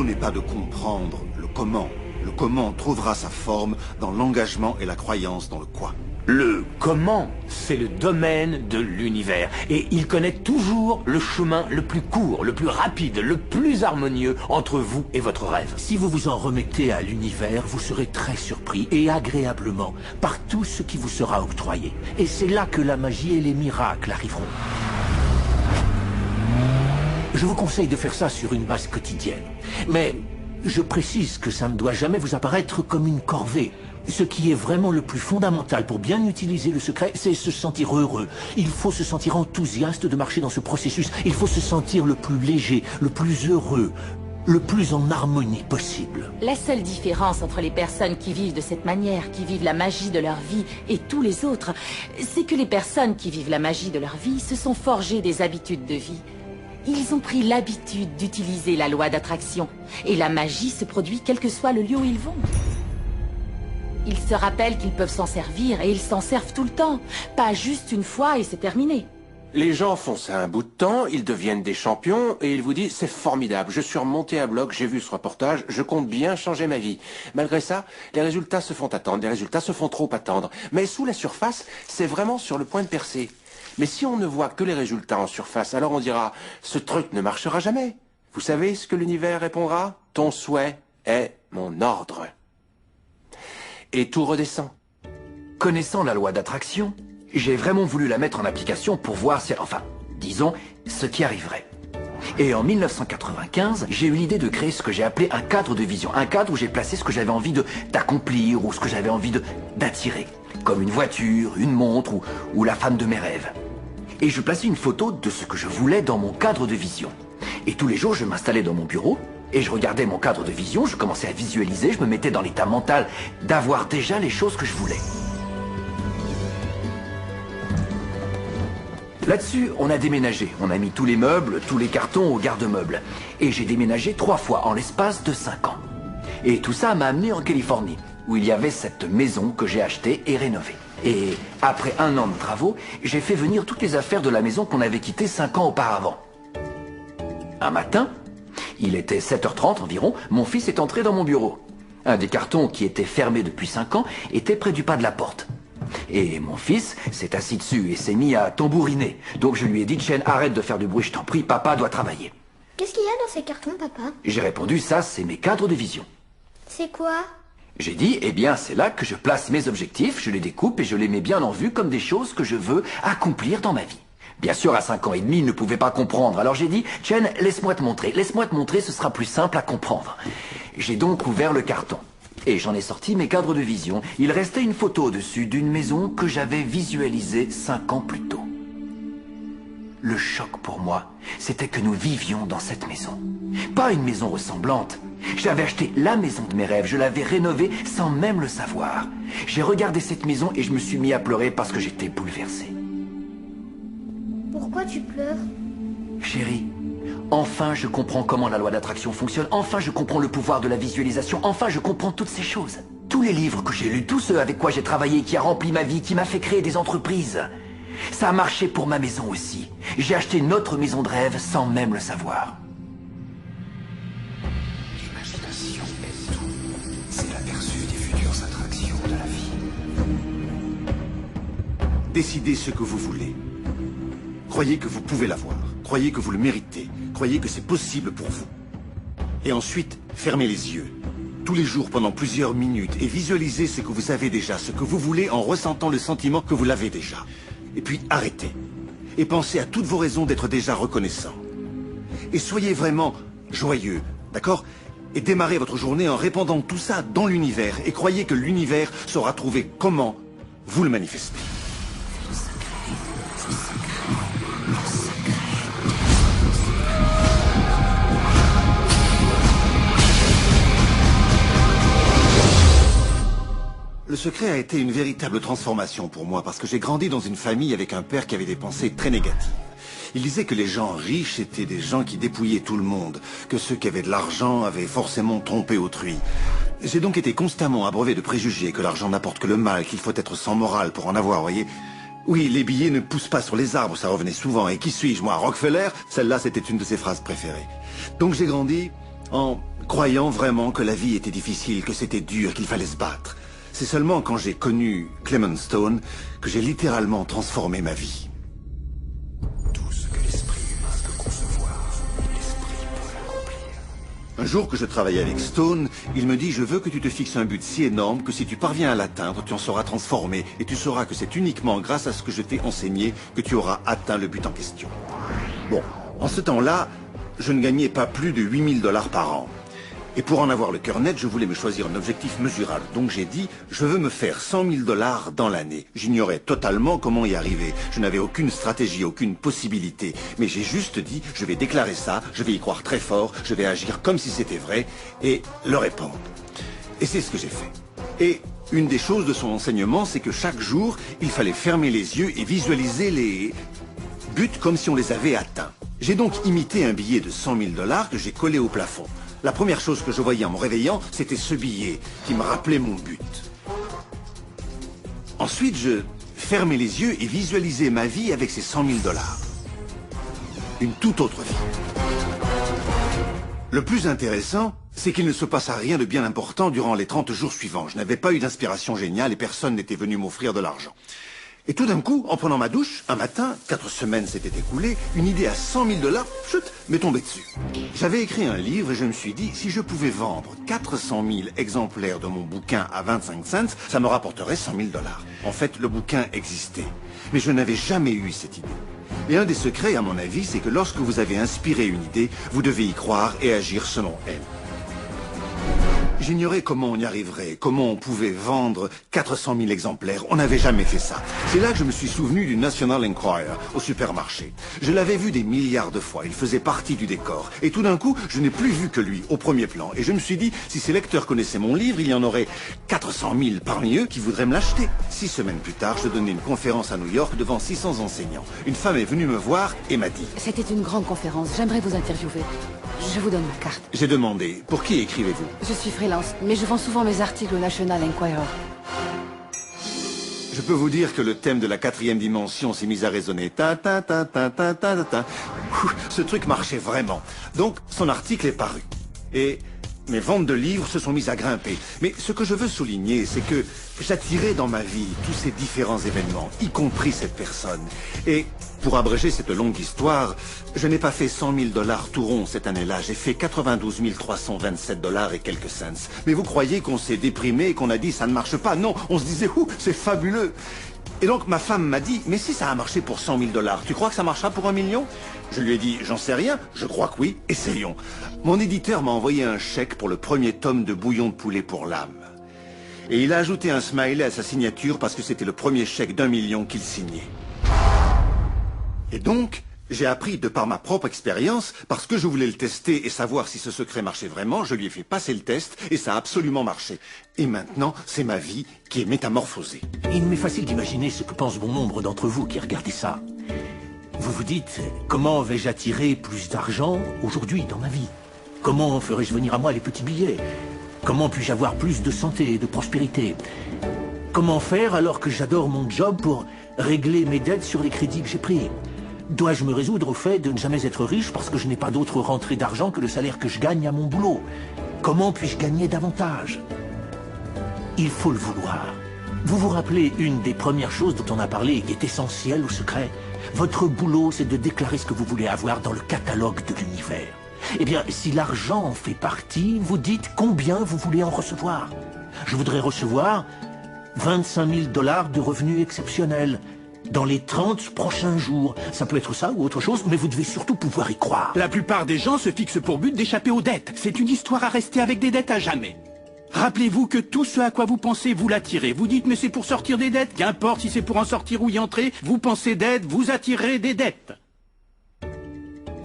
boulot n'est pas de comprendre le comment. Le comment trouvera sa forme dans l'engagement et la croyance dans le quoi. Le comment, c'est le domaine de l'univers. Et il connaît toujours le chemin le plus court, le plus rapide, le plus harmonieux entre vous et votre rêve. Si vous vous en remettez à l'univers, vous serez très surpris et agréablement par tout ce qui vous sera octroyé. Et c'est là que la magie et les miracles arriveront. Je vous conseille de faire ça sur une base quotidienne. Mais je précise que ça ne doit jamais vous apparaître comme une corvée. Ce qui est vraiment le plus fondamental pour bien utiliser le secret, c'est se sentir heureux. Il faut se sentir enthousiaste de marcher dans ce processus. Il faut se sentir le plus léger, le plus heureux, le plus en harmonie possible. La seule différence entre les personnes qui vivent de cette manière, qui vivent la magie de leur vie, et tous les autres, c'est que les personnes qui vivent la magie de leur vie se sont forgées des habitudes de vie. Ils ont pris l'habitude d'utiliser la loi d'attraction. Et la magie se produit quel que soit le lieu où ils vont. Ils se rappellent qu'ils peuvent s'en servir, et ils s'en servent tout le temps. Pas juste une fois et c'est terminé. Les gens font ça un bout de temps, ils deviennent des champions, et ils vous disent « c'est formidable, je suis remonté à bloc, j'ai vu ce reportage, je compte bien changer ma vie ». Malgré ça, les résultats se font attendre, les résultats se font trop attendre. Mais sous la surface, c'est vraiment sur le point de percer. Mais si on ne voit que les résultats en surface, alors on dira « ce truc ne marchera jamais ». Vous savez ce que l'univers répondra ? « Ton souhait est mon ordre ». Et tout redescend. Connaissant la loi d'attraction, j'ai vraiment voulu la mettre en application pour voir si, disons, ce qui arriverait. Et en 1995, j'ai eu l'idée de créer ce que j'ai appelé un cadre de vision. Un cadre où j'ai placé ce que j'avais envie d'accomplir ou ce que j'avais envie d'attirer. Comme une voiture, une montre ou la femme de mes rêves. Et je plaçais une photo de ce que je voulais dans mon cadre de vision. Et tous les jours, je m'installais dans mon bureau et je regardais mon cadre de vision, je commençais à visualiser, je me mettais dans l'état mental d'avoir déjà les choses que je voulais. Là-dessus, on a déménagé. On a mis tous les meubles, tous les cartons au garde-meubles. Et j'ai déménagé 3 fois en l'espace de 5 ans. Et tout ça m'a amené en Californie, où il y avait cette maison que j'ai achetée et rénovée. Et après 1 an de travaux, j'ai fait venir toutes les affaires de la maison qu'on avait quittée 5 ans auparavant. Un matin, il était 7h30 environ, mon fils est entré dans mon bureau. Un des cartons qui était fermé depuis 5 ans était près du pas de la porte. Et mon fils s'est assis dessus et s'est mis à tambouriner. Donc je lui ai dit, Chen, arrête de faire du bruit, je t'en prie, papa doit travailler. Qu'est-ce qu'il y a dans ces cartons, papa? J'ai répondu, ça c'est mes cadres de vision. C'est quoi? J'ai dit, eh bien c'est là que je place mes objectifs, je les découpe et je les mets bien en vue comme des choses que je veux accomplir dans ma vie. Bien sûr, à 5 ans et demi, il ne pouvait pas comprendre. Alors j'ai dit, Chen, laisse-moi te montrer, ce sera plus simple à comprendre. J'ai donc ouvert le carton. Et j'en ai sorti mes cadres de vision. Il restait une photo dessus d'une maison que j'avais visualisée 5 ans plus tôt. Le choc pour moi, c'était que nous vivions dans cette maison. Pas une maison ressemblante. J'avais acheté la maison de mes rêves, je l'avais rénovée sans même le savoir. J'ai regardé cette maison et je me suis mis à pleurer parce que j'étais bouleversé. Pourquoi tu pleures? Chérie, enfin je comprends comment la loi d'attraction fonctionne, enfin je comprends le pouvoir de la visualisation, enfin je comprends toutes ces choses. Tous les livres que j'ai lus, tous ceux avec quoi j'ai travaillé, qui a rempli ma vie, qui m'a fait créer des entreprises. Ça a marché pour ma maison aussi. J'ai acheté notre maison de rêve sans même le savoir. L'imagination est tout. C'est l'aperçu des futures attractions de la vie. Décidez ce que vous voulez. Croyez que vous pouvez l'avoir. Croyez que vous le méritez. Croyez que c'est possible pour vous. Et ensuite, fermez les yeux. Tous les jours pendant plusieurs minutes et visualisez ce que vous avez déjà, ce que vous voulez en ressentant le sentiment que vous l'avez déjà. Et puis arrêtez. Et pensez à toutes vos raisons d'être déjà reconnaissant. Et soyez vraiment joyeux, d'accord? Et démarrez votre journée en répandant tout ça dans l'univers. Et croyez que l'univers saura trouver comment vous le manifester. Le secret a été une véritable transformation pour moi parce que j'ai grandi dans une famille avec un père qui avait des pensées très négatives. Il disait que les gens riches étaient des gens qui dépouillaient tout le monde, que ceux qui avaient de l'argent avaient forcément trompé autrui. J'ai donc été constamment abreuvé de préjugés, que l'argent n'apporte que le mal, qu'il faut être sans morale pour en avoir, voyez. Oui, les billets ne poussent pas sur les arbres, ça revenait souvent. Et qui suis-je, moi, Rockefeller? Celle-là, c'était une de ses phrases préférées. Donc j'ai grandi en croyant vraiment que la vie était difficile, que c'était dur, qu'il fallait se battre. C'est seulement quand j'ai connu Clement Stone que j'ai littéralement transformé ma vie. Tout ce que l'esprit humain peut concevoir, l'esprit peut l'accomplir. Un jour que je travaillais avec Stone, il me dit « Je veux que tu te fixes un but si énorme que si tu parviens à l'atteindre, tu en seras transformé et tu sauras que c'est uniquement grâce à ce que je t'ai enseigné que tu auras atteint le but en question. » Bon, en ce temps-là, je ne gagnais pas plus de 8000 $ par an. Et pour en avoir le cœur net, je voulais me choisir un objectif mesurable. Donc j'ai dit, je veux me faire 100 000 $ dans l'année. J'ignorais totalement comment y arriver. Je n'avais aucune stratégie, aucune possibilité. Mais j'ai juste dit, je vais déclarer ça, je vais y croire très fort, je vais agir comme si c'était vrai et le répandre. Et c'est ce que j'ai fait. Et une des choses de son enseignement, c'est que chaque jour, il fallait fermer les yeux et visualiser les buts comme si on les avait atteints. J'ai donc imité un billet de 100 000 $ que j'ai collé au plafond. La première chose que je voyais en me réveillant, c'était ce billet qui me rappelait mon but. Ensuite, je fermais les yeux et visualisais ma vie avec ces 100 000 $. Une toute autre vie. Le plus intéressant, c'est qu'il ne se passa rien de bien important durant les 30 jours suivants. Je n'avais pas eu d'inspiration géniale et personne n'était venu m'offrir de l'argent. Et tout d'un coup, en prenant ma douche, un matin, 4 semaines s'étaient écoulées, une idée à 100 000 $, chut, m'est tombée dessus. J'avais écrit un livre et je me suis dit, si je pouvais vendre 400 000 exemplaires de mon bouquin à 25 cents, ça me rapporterait 100 000 $. En fait, le bouquin existait. Mais je n'avais jamais eu cette idée. Et un des secrets, à mon avis, c'est que lorsque vous avez inspiré une idée, vous devez y croire et agir selon elle. J'ignorais comment on y arriverait, comment on pouvait vendre 400 000 exemplaires. On n'avait jamais fait ça. C'est là que je me suis souvenu du National Enquirer au supermarché. Je l'avais vu des milliards de fois. Il faisait partie du décor. Et tout d'un coup, je n'ai plus vu que lui au premier plan. Et je me suis dit, si ces lecteurs connaissaient mon livre, il y en aurait 400 000 parmi eux qui voudraient me l'acheter. 6 semaines plus tard, je donnais une conférence à New York devant 600 enseignants. Une femme est venue me voir et m'a dit... C'était une grande conférence. J'aimerais vous interviewer. Je vous donne ma carte. J'ai demandé, pour qui écrivez-vous? Je suis freelance, mais je vends souvent mes articles au National Enquirer. Je peux vous dire que le thème de la 4e dimension s'est mis à résonner. Ta ta ta ta ta ta ta ta. Ce truc marchait vraiment. Donc, son article est paru. Et mes ventes de livres se sont mises à grimper. Mais ce que je veux souligner, c'est que j'attirais dans ma vie tous ces différents événements, y compris cette personne. Et pour abréger cette longue histoire, je n'ai pas fait 100 000 $ tout rond cette année-là. J'ai fait 92 327 $ et quelques cents. Mais vous croyez qu'on s'est déprimé et qu'on a dit ça ne marche pas? Non, on se disait c'est fabuleux. Et donc ma femme m'a dit, mais si ça a marché pour 100 000 $, tu crois que ça marchera pour 1 million? Je lui ai dit, j'en sais rien, je crois que oui, essayons. Mon éditeur m'a envoyé un chèque pour le premier tome de Bouillon de poulet pour l'âme. Et il a ajouté un smiley à sa signature parce que c'était le premier chèque d'1 million qu'il signait. Et donc, j'ai appris de par ma propre expérience, parce que je voulais le tester et savoir si ce secret marchait vraiment, je lui ai fait passer le test et ça a absolument marché. Et maintenant, c'est ma vie qui est métamorphosée. Il m'est facile d'imaginer ce que pense bon nombre d'entre vous qui regardez ça. Vous vous dites, comment vais-je attirer plus d'argent aujourd'hui dans ma vie? Comment ferai-je venir à moi les petits billets? Comment puis-je avoir plus de santé et de prospérité? Comment faire alors que j'adore mon job pour régler mes dettes sur les crédits que j'ai pris? Dois-je me résoudre au fait de ne jamais être riche parce que je n'ai pas d'autre rentrée d'argent que le salaire que je gagne à mon boulot? Comment puis-je gagner davantage? Il faut le vouloir. Vous vous rappelez une des premières choses dont on a parlé et qui est essentielle au secret? Votre boulot, c'est de déclarer ce que vous voulez avoir dans le catalogue de l'univers. Eh bien, si l'argent en fait partie, vous dites combien vous voulez en recevoir. Je voudrais recevoir 25 000 $ de revenus exceptionnels dans les 30 prochains jours. Ça peut être ça ou autre chose, mais vous devez surtout pouvoir y croire. La plupart des gens se fixent pour but d'échapper aux dettes. C'est une histoire à rester avec des dettes à jamais. Rappelez-vous que tout ce à quoi vous pensez, vous l'attirez. Vous dites, mais c'est pour sortir des dettes. Qu'importe si c'est pour en sortir ou y entrer, vous pensez dette, vous attirez des dettes.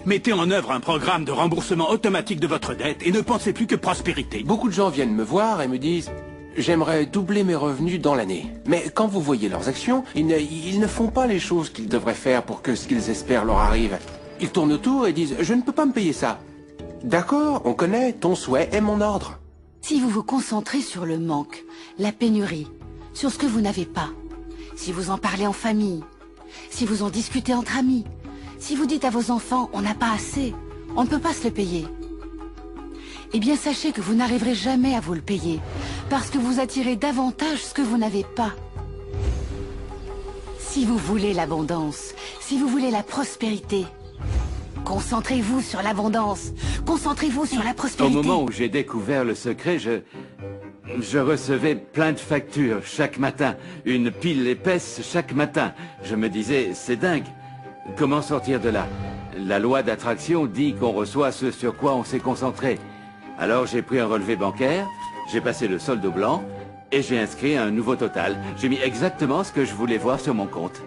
Mettez en œuvre un programme de remboursement automatique de votre dette et ne pensez plus que prospérité. Beaucoup de gens viennent me voir et me disent « J'aimerais doubler mes revenus dans l'année. » Mais quand vous voyez leurs actions, ils ne font pas les choses qu'ils devraient faire pour que ce qu'ils espèrent leur arrive. Ils tournent autour et disent « Je ne peux pas me payer ça. » D'accord, on connaît, ton souhait est mon ordre. Si vous vous concentrez sur le manque, la pénurie, sur ce que vous n'avez pas, si vous en parlez en famille, si vous en discutez entre amis, si vous dites à vos enfants « on n'a pas assez, on ne peut pas se le payer », Eh bien, sachez que vous n'arriverez jamais à vous le payer, parce que vous attirez davantage ce que vous n'avez pas. Si vous voulez l'abondance, si vous voulez la prospérité, concentrez-vous sur l'abondance, concentrez-vous sur la Au prospérité. moment où j'ai découvert le secret, je recevais plein de factures chaque matin, une pile épaisse chaque matin. Je me disais, c'est dingue. Comment sortir de là? La loi d'attraction dit qu'on reçoit ce sur quoi on s'est concentré. Alors j'ai pris un relevé bancaire, j'ai passé le solde au blanc et j'ai inscrit un nouveau total. J'ai mis exactement ce que je voulais voir sur mon compte.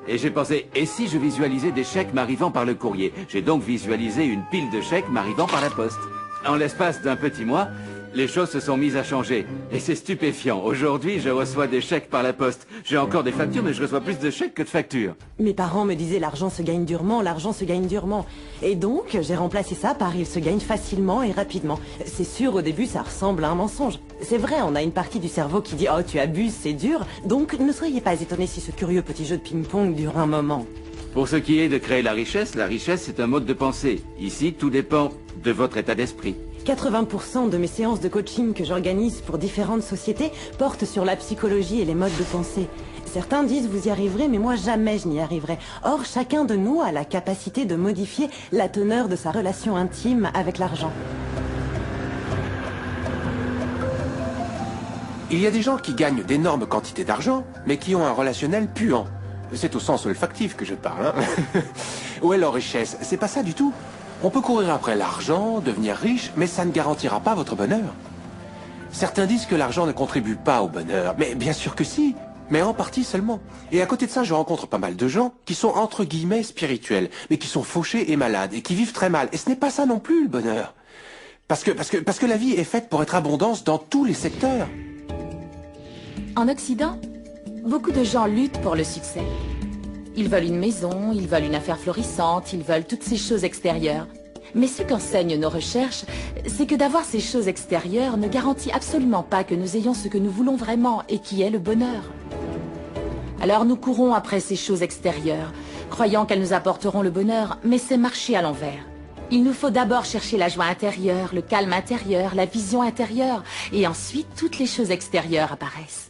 Et j'ai pensé, et si je visualisais des chèques m'arrivant par le courrier? J'ai donc visualisé une pile de chèques m'arrivant par la poste. En l'espace d'un petit mois, les choses se sont mises à changer. Et c'est stupéfiant. Aujourd'hui, je reçois des chèques par la poste. J'ai encore des factures, mais je reçois plus de chèques que de factures. Mes parents me disaient l'argent se gagne durement, l'argent se gagne durement. Et donc, j'ai remplacé ça par il se gagne facilement et rapidement. C'est sûr, au début, ça ressemble à un mensonge. C'est vrai, on a une partie du cerveau qui dit « Oh, tu abuses, c'est dur ». Donc, ne soyez pas étonnés si ce curieux petit jeu de ping-pong dure un moment. Pour ce qui est de créer la richesse c'est un mode de pensée. Ici, tout dépend de votre état d'esprit. 80% de mes séances de coaching que j'organise pour différentes sociétés portent sur la psychologie et les modes de pensée. Certains disent vous y arriverez, mais moi jamais je n'y arriverai. Or, chacun de nous a la capacité de modifier la teneur de sa relation intime avec l'argent. Il y a des gens qui gagnent d'énormes quantités d'argent, mais qui ont un relationnel puant. C'est au sens olfactif que je parle, hein. Où est leur richesse? C'est pas ça du tout. On peut courir après l'argent, devenir riche, mais ça ne garantira pas votre bonheur. Certains disent que l'argent ne contribue pas au bonheur, mais bien sûr que si, mais en partie seulement. Et à côté de ça, je rencontre pas mal de gens qui sont entre guillemets spirituels, mais qui sont fauchés et malades, et qui vivent très mal. Et ce n'est pas ça non plus, le bonheur. Parce que la vie est faite pour être abondance dans tous les secteurs. En Occident, beaucoup de gens luttent pour le succès. Ils veulent une maison, ils veulent une affaire florissante, ils veulent toutes ces choses extérieures. Mais ce qu'enseignent nos recherches, c'est que d'avoir ces choses extérieures ne garantit absolument pas que nous ayons ce que nous voulons vraiment et qui est le bonheur. Alors nous courons après ces choses extérieures, croyant qu'elles nous apporteront le bonheur, mais c'est marcher à l'envers. Il nous faut d'abord chercher la joie intérieure, le calme intérieur, la vision intérieure, et ensuite toutes les choses extérieures apparaissent.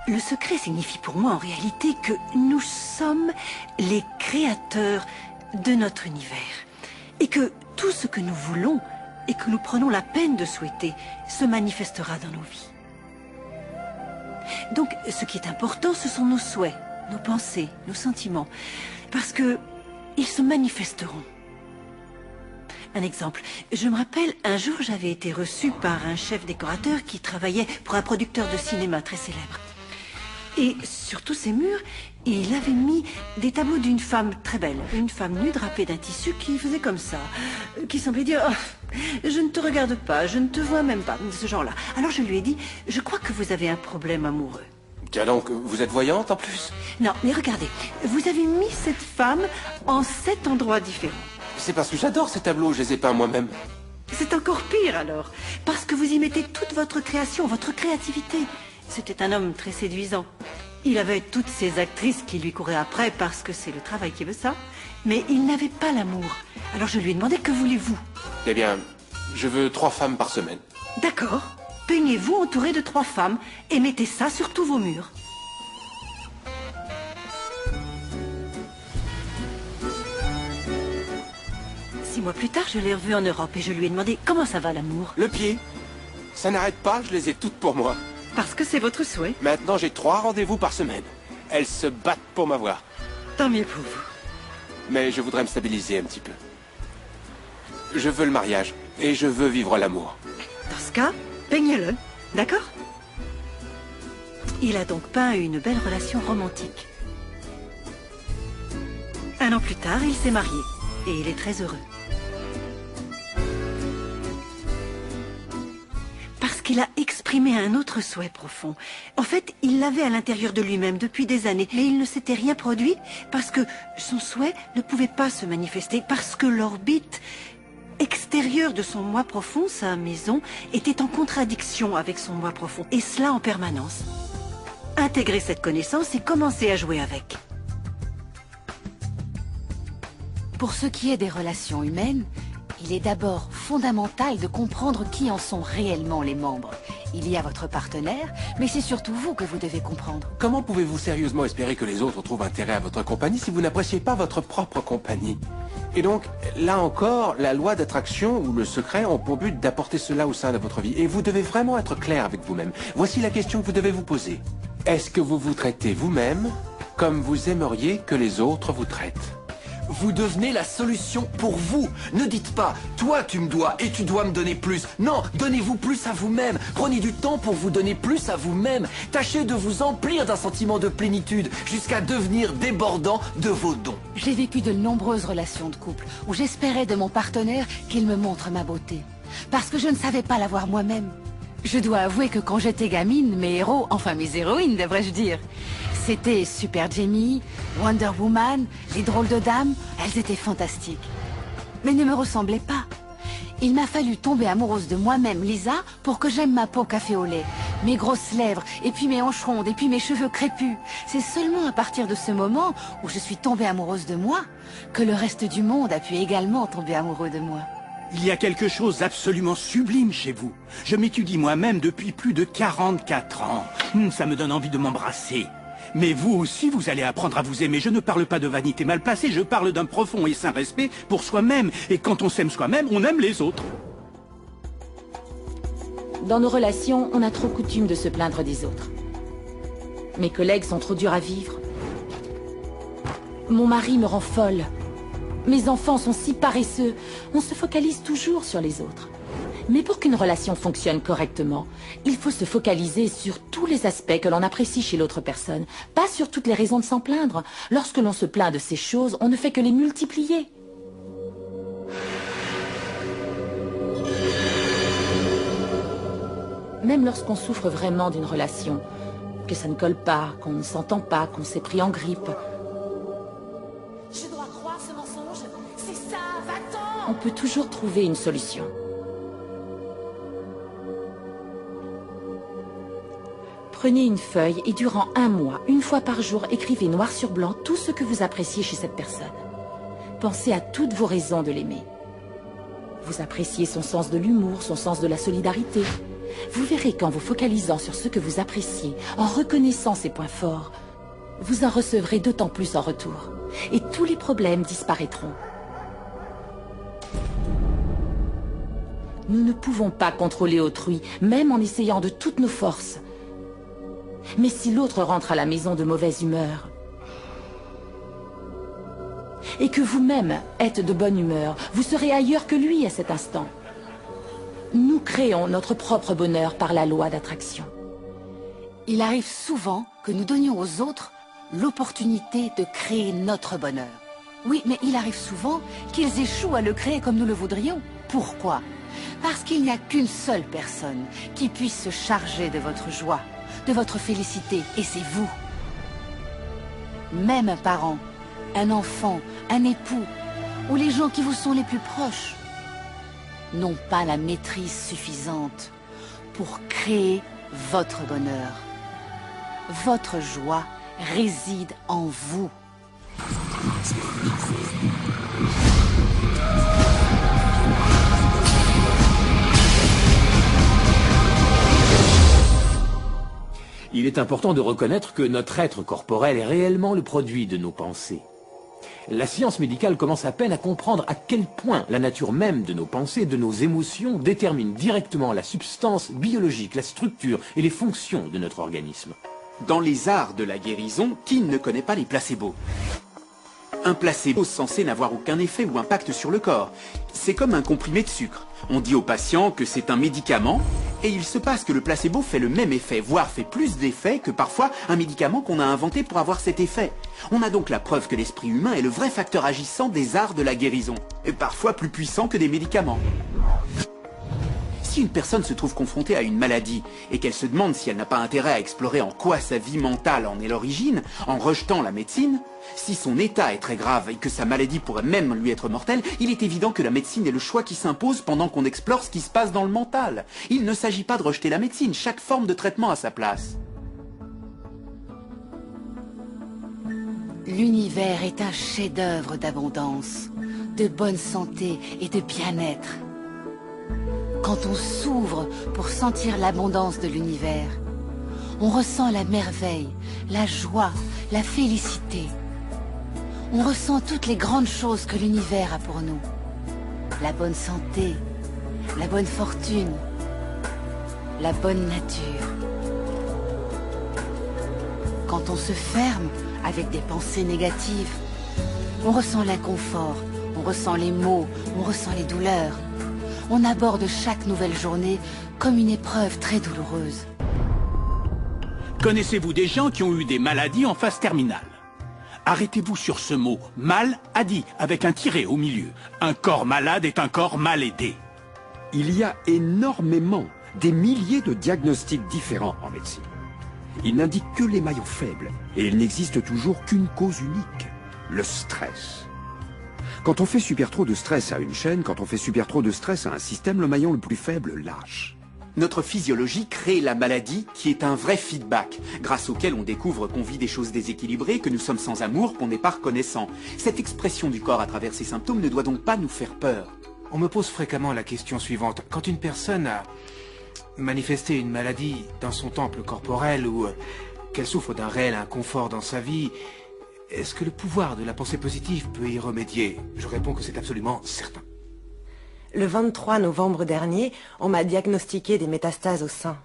Le secret signifie pour moi en réalité que nous sommes les créateurs de notre univers. Et que tout ce que nous voulons et que nous prenons la peine de souhaiter se manifestera dans nos vies. Donc ce qui est important, ce sont nos souhaits, nos pensées, nos sentiments. Parce que ils se manifesteront. Un exemple, je me rappelle, un jour j'avais été reçue par un chef décorateur qui travaillait pour un producteur de cinéma très célèbre. Et sur tous ces murs, il avait mis des tableaux d'une femme très belle. Une femme nue drapée d'un tissu qui faisait comme ça. Qui semblait dire oh, « Je ne te regarde pas, je ne te vois même pas », ce genre-là. Alors je lui ai dit « Je crois que vous avez un problème amoureux ». Tiens donc, vous êtes voyante en plus? Non, mais regardez, vous avez mis cette femme en 7 endroits différents. C'est parce que j'adore ces tableaux, je les ai peints moi-même. C'est encore pire alors, parce que vous y mettez toute votre création, votre créativité. C'était un homme très séduisant. Il avait toutes ces actrices qui lui couraient après parce que c'est le travail qui veut ça. Mais il n'avait pas l'amour. Alors je lui ai demandé, que voulez-vous? Eh bien, je veux 3 femmes par semaine. D'accord. Peignez-vous entouré de 3 femmes et mettez ça sur tous vos murs. Six mois plus tard, je l'ai revu en Europe et je lui ai demandé comment ça va l'amour. Le pied. Ça n'arrête pas, je les ai toutes pour moi. Parce que c'est votre souhait. Maintenant, j'ai 3 rendez-vous par semaine. Elles se battent pour m'avoir. Tant mieux pour vous. Mais je voudrais me stabiliser un petit peu. Je veux le mariage et je veux vivre l'amour. Dans ce cas, peignez-le, d'accord? Il a donc peint une belle relation romantique. 1 an plus tard, il s'est marié et il est très heureux. Parce qu'il a exprimé un autre souhait profond. En fait, il l'avait à l'intérieur de lui-même depuis des années, mais il ne s'était rien produit parce que son souhait ne pouvait pas se manifester, parce que l'orbite extérieur de son moi profond, sa maison, était en contradiction avec son moi profond, et cela en permanence. Intégrer cette connaissance et commencer à jouer avec. Pour ce qui est des relations humaines, il est d'abord fondamental de comprendre qui en sont réellement les membres. Il y a votre partenaire, mais c'est surtout vous que vous devez comprendre. Comment pouvez-vous sérieusement espérer que les autres trouvent intérêt à votre compagnie si vous n'appréciez pas votre propre compagnie? Et donc, là encore, la loi d'attraction ou le secret ont pour but d'apporter cela au sein de votre vie. Et vous devez vraiment être clair avec vous-même. Voici la question que vous devez vous poser. Est-ce que vous vous traitez vous-même comme vous aimeriez que les autres vous traitent? Vous devenez la solution pour vous. Ne dites pas, toi tu me dois et tu dois me donner plus. Non, donnez-vous plus à vous-même. Prenez du temps pour vous donner plus à vous-même. Tâchez de vous emplir d'un sentiment de plénitude jusqu'à devenir débordant de vos dons. J'ai vécu de nombreuses relations de couple où j'espérais de mon partenaire qu'il me montre ma beauté. Parce que je ne savais pas l'avoir moi-même. Je dois avouer que quand j'étais gamine, mes héros, enfin mes héroïnes devrais-je dire, c'était Super Jamie, Wonder Woman, les drôles de dames, elles étaient fantastiques. Mais ne me ressemblaient pas. Il m'a fallu tomber amoureuse de moi-même, Lisa, pour que j'aime ma peau café au lait, mes grosses lèvres, et puis mes hanches rondes, et puis mes cheveux crépus. C'est seulement à partir de ce moment où je suis tombée amoureuse de moi que le reste du monde a pu également tomber amoureux de moi. Il y a quelque chose d'absolument sublime chez vous. Je m'étudie moi-même depuis plus de 44 ans. Ça me donne envie de m'embrasser. Mais vous aussi, vous allez apprendre à vous aimer. Je ne parle pas de vanité mal placée, je parle d'un profond et sain respect pour soi-même. Et quand on s'aime soi-même, on aime les autres. Dans nos relations, on a trop coutume de se plaindre des autres. Mes collègues sont trop durs à vivre. Mon mari me rend folle. Mes enfants sont si paresseux. On se focalise toujours sur les autres. Mais pour qu'une relation fonctionne correctement, il faut se focaliser sur tous les aspects que l'on apprécie chez l'autre personne, pas sur toutes les raisons de s'en plaindre. Lorsque l'on se plaint de ces choses, on ne fait que les multiplier. Même lorsqu'on souffre vraiment d'une relation, que ça ne colle pas, qu'on ne s'entend pas, qu'on s'est pris en grippe. Je dois croire ce mensonge, c'est ça, va-t'en! On peut toujours trouver une solution. Prenez une feuille et durant 1 mois, 1 fois par jour, écrivez noir sur blanc tout ce que vous appréciez chez cette personne. Pensez à toutes vos raisons de l'aimer. Vous appréciez son sens de l'humour, son sens de la solidarité. Vous verrez qu'en vous focalisant sur ce que vous appréciez, en reconnaissant ses points forts, vous en recevrez d'autant plus en retour. Et tous les problèmes disparaîtront. Nous ne pouvons pas contrôler autrui, même en essayant de toutes nos forces. Mais si l'autre rentre à la maison de mauvaise humeur, et que vous-même êtes de bonne humeur, vous serez ailleurs que lui à cet instant. Nous créons notre propre bonheur par la loi d'attraction. Il arrive souvent que nous donnions aux autres l'opportunité de créer notre bonheur. Oui, mais il arrive souvent qu'ils échouent à le créer comme nous le voudrions. Pourquoi? Parce qu'il n'y a qu'une seule personne qui puisse se charger de votre joie, de votre félicité, et c'est vous. Même un parent, un enfant, un époux, ou les gens qui vous sont les plus proches, n'ont pas la maîtrise suffisante pour créer votre bonheur. Votre joie réside en vous. Il est important de reconnaître que notre être corporel est réellement le produit de nos pensées. La science médicale commence à peine à comprendre à quel point la nature même de nos pensées, de nos émotions, détermine directement la substance biologique, la structure et les fonctions de notre organisme. Dans les arts de la guérison, qui ne connaît pas les placebos? Un placebo censé n'avoir aucun effet ou impact sur le corps. C'est comme un comprimé de sucre. On dit au patient que c'est un médicament, et il se passe que le placebo fait le même effet, voire fait plus d'effet que parfois un médicament qu'on a inventé pour avoir cet effet. On a donc la preuve que l'esprit humain est le vrai facteur agissant des arts de la guérison, et parfois plus puissant que des médicaments. Si une personne se trouve confrontée à une maladie et qu'elle se demande si elle n'a pas intérêt à explorer en quoi sa vie mentale en est l'origine, en rejetant la médecine, si son état est très grave et que sa maladie pourrait même lui être mortelle, il est évident que la médecine est le choix qui s'impose pendant qu'on explore ce qui se passe dans le mental. Il ne s'agit pas de rejeter la médecine, chaque forme de traitement a sa place. L'univers est un chef-d'œuvre d'abondance, de bonne santé et de bien-être. Quand on s'ouvre pour sentir l'abondance de l'univers, on ressent la merveille, la joie, la félicité. On ressent toutes les grandes choses que l'univers a pour nous. La bonne santé, la bonne fortune, la bonne nature. Quand on se ferme avec des pensées négatives, on ressent l'inconfort, on ressent les maux, on ressent les douleurs. On aborde chaque nouvelle journée comme une épreuve très douloureuse. Connaissez-vous des gens qui ont eu des maladies en phase terminale? Arrêtez-vous sur ce mot « mal-adi » avec un tiret au milieu. Un corps malade est un corps mal aidé. Il y a énormément, des milliers de diagnostics différents en médecine. Ils n'indiquent que les maillons faibles, et il n'existe toujours qu'une cause unique, le stress. Quand on fait super trop de stress à une chaîne, quand on fait super trop de stress à un système, le maillon le plus faible lâche. Notre physiologie crée la maladie qui est un vrai feedback, grâce auquel on découvre qu'on vit des choses déséquilibrées, que nous sommes sans amour, qu'on n'est pas reconnaissant. Cette expression du corps à travers ces symptômes ne doit donc pas nous faire peur. On me pose fréquemment la question suivante. Quand une personne a manifesté une maladie dans son temple corporel ou qu'elle souffre d'un réel inconfort dans sa vie, est-ce que le pouvoir de la pensée positive peut y remédier? Je réponds que c'est absolument certain. Le 23 novembre dernier, on m'a diagnostiqué des métastases au sein.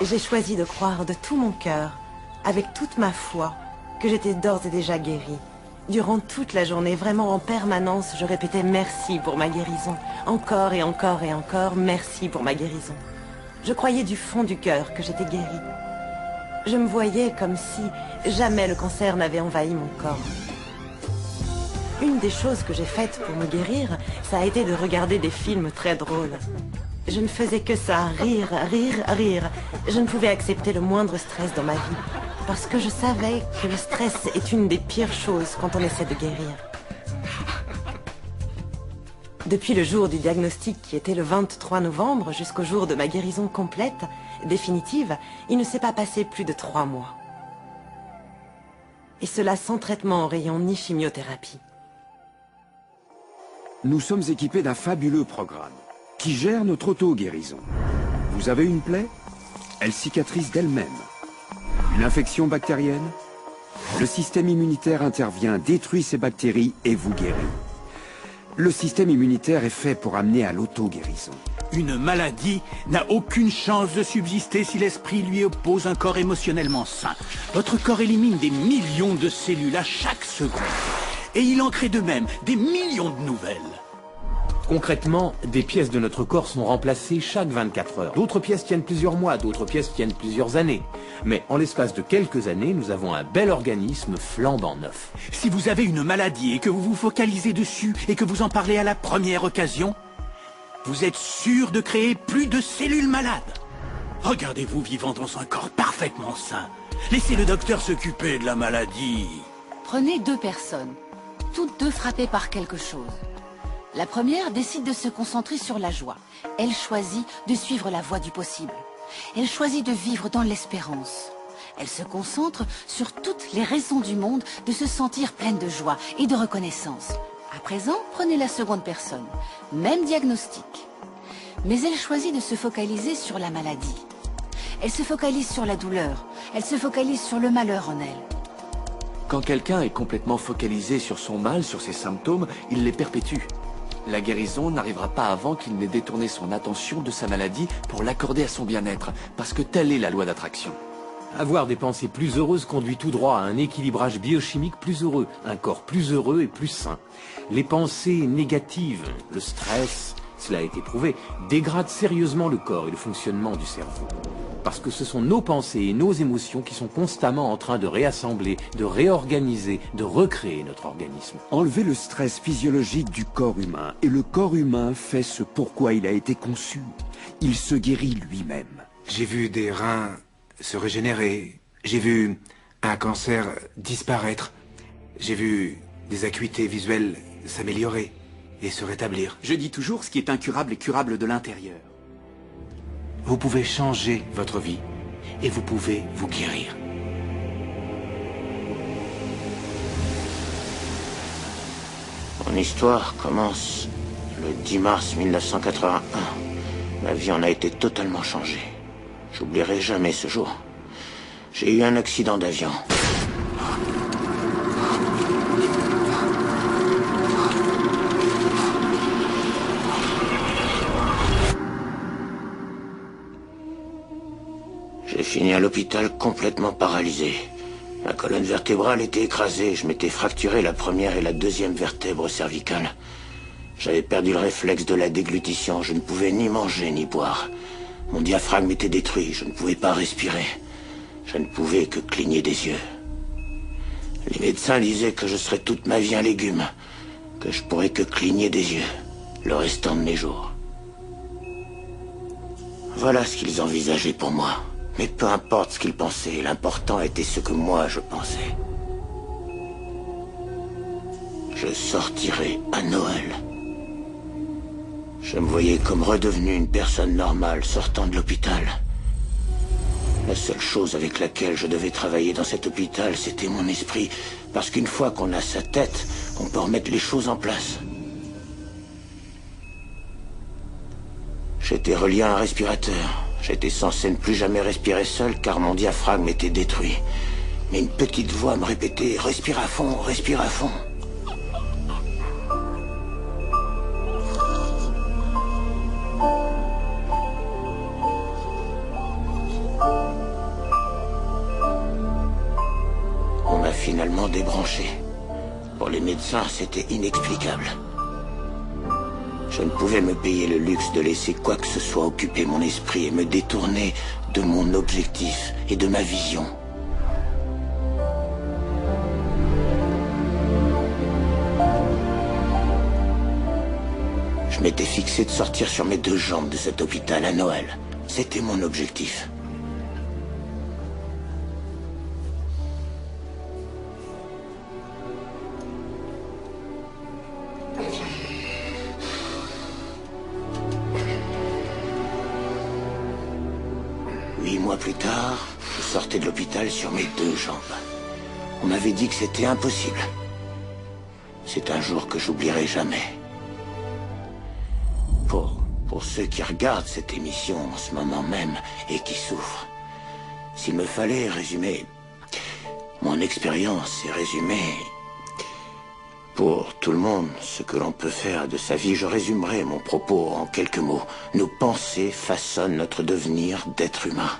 J'ai choisi de croire de tout mon cœur, avec toute ma foi, que j'étais d'ores et déjà guérie. Durant toute la journée, vraiment en permanence, je répétais merci pour ma guérison. Encore et encore et encore, merci pour ma guérison. Je croyais du fond du cœur que j'étais guérie. Je me voyais comme si jamais le cancer n'avait envahi mon corps. Une des choses que j'ai faites pour me guérir, ça a été de regarder des films très drôles. Je ne faisais que ça, rire, rire, rire. Je ne pouvais accepter le moindre stress dans ma vie, parce que je savais que le stress est une des pires choses quand on essaie de guérir. Depuis le jour du diagnostic qui était le 23 novembre jusqu'au jour de ma guérison complète, définitive, il ne s'est pas passé plus de 3 mois. Et cela sans traitement en rayon ni chimiothérapie. Nous sommes équipés d'un fabuleux programme qui gère notre auto-guérison. Vous avez une plaie? Elle cicatrise d'elle-même. Une infection bactérienne? Le système immunitaire intervient, détruit ces bactéries et vous guérit. Le système immunitaire est fait pour amener à l'auto-guérison. Une maladie n'a aucune chance de subsister si l'esprit lui oppose un corps émotionnellement sain. Votre corps élimine des millions de cellules à chaque seconde. Et il en crée de même des millions de nouvelles. Concrètement, des pièces de notre corps sont remplacées chaque 24 heures. D'autres pièces tiennent plusieurs mois, d'autres pièces tiennent plusieurs années. Mais en l'espace de quelques années, nous avons un bel organisme flambant neuf. Si vous avez une maladie et que vous vous focalisez dessus et que vous en parlez à la première occasion, vous êtes sûr de créer plus de cellules malades. Regardez-vous vivant dans un corps parfaitement sain. Laissez le docteur s'occuper de la maladie. Prenez 2 personnes, toutes 2 frappées par quelque chose. La première décide de se concentrer sur la joie. Elle choisit de suivre la voie du possible. Elle choisit de vivre dans l'espérance. Elle se concentre sur toutes les raisons du monde de se sentir pleine de joie et de reconnaissance. À présent, prenez la seconde personne. Même diagnostic. Mais elle choisit de se focaliser sur la maladie. Elle se focalise sur la douleur. Elle se focalise sur le malheur en elle. Quand quelqu'un est complètement focalisé sur son mal, sur ses symptômes, il les perpétue. La guérison n'arrivera pas avant qu'il n'ait détourné son attention de sa maladie pour l'accorder à son bien-être, parce que telle est la loi d'attraction. Avoir des pensées plus heureuses conduit tout droit à un équilibrage biochimique plus heureux, un corps plus heureux et plus sain. Les pensées négatives, le stress, cela a été prouvé, dégradent sérieusement le corps et le fonctionnement du cerveau. Parce que ce sont nos pensées et nos émotions qui sont constamment en train de réassembler, de réorganiser, de recréer notre organisme. Enlevez le stress physiologique du corps humain, et le corps humain fait ce pourquoi il a été conçu. Il se guérit lui-même. J'ai vu des reins se régénérer. J'ai vu un cancer disparaître. J'ai vu des acuités visuelles s'améliorer et se rétablir. Je dis toujours, ce qui est incurable est curable de l'intérieur. Vous pouvez changer votre vie et vous pouvez vous guérir. Mon histoire commence le 10 mars 1981. Ma vie en a été totalement changée. J'oublierai jamais ce jour. J'ai eu un accident d'avion. J'ai fini à l'hôpital complètement paralysé. Ma colonne vertébrale était écrasée. Je m'étais fracturé la première et la deuxième vertèbre cervicale. J'avais perdu le réflexe de la déglutition. Je ne pouvais ni manger ni boire. Mon diaphragme était détruit. Je ne pouvais pas respirer. Je ne pouvais que cligner des yeux. Les médecins disaient que je serais toute ma vie un légume, que je pourrais que cligner des yeux le restant de mes jours. Voilà ce qu'ils envisageaient pour moi. Mais peu importe ce qu'ils pensaient, l'important était ce que moi je pensais. Je sortirai à Noël. Je me voyais comme redevenu une personne normale sortant de l'hôpital. La seule chose avec laquelle je devais travailler dans cet hôpital, c'était mon esprit. Parce qu'une fois qu'on a sa tête, on peut remettre les choses en place. J'étais relié à un respirateur. J'étais censé ne plus jamais respirer seul car mon diaphragme était détruit. Mais une petite voix me répétait « Respire à fond, respire à fond ». On m'a finalement débranché. Pour les médecins, c'était inexplicable. Je ne pouvais me payer le luxe de laisser quoi que ce soit occuper mon esprit et me détourner de mon objectif et de ma vision. Je m'étais fixé de sortir sur mes deux jambes de cet hôpital à Noël. C'était mon objectif. Plus tard, je sortais de l'hôpital sur mes deux jambes. On m'avait dit que c'était impossible. C'est un jour que j'oublierai jamais. Pour ceux qui regardent cette émission en ce moment même et qui souffrent, s'il me fallait résumer mon expérience et résumer pour tout le monde ce que l'on peut faire de sa vie, je résumerai mon propos en quelques mots. Nos pensées façonnent notre devenir d'être humain.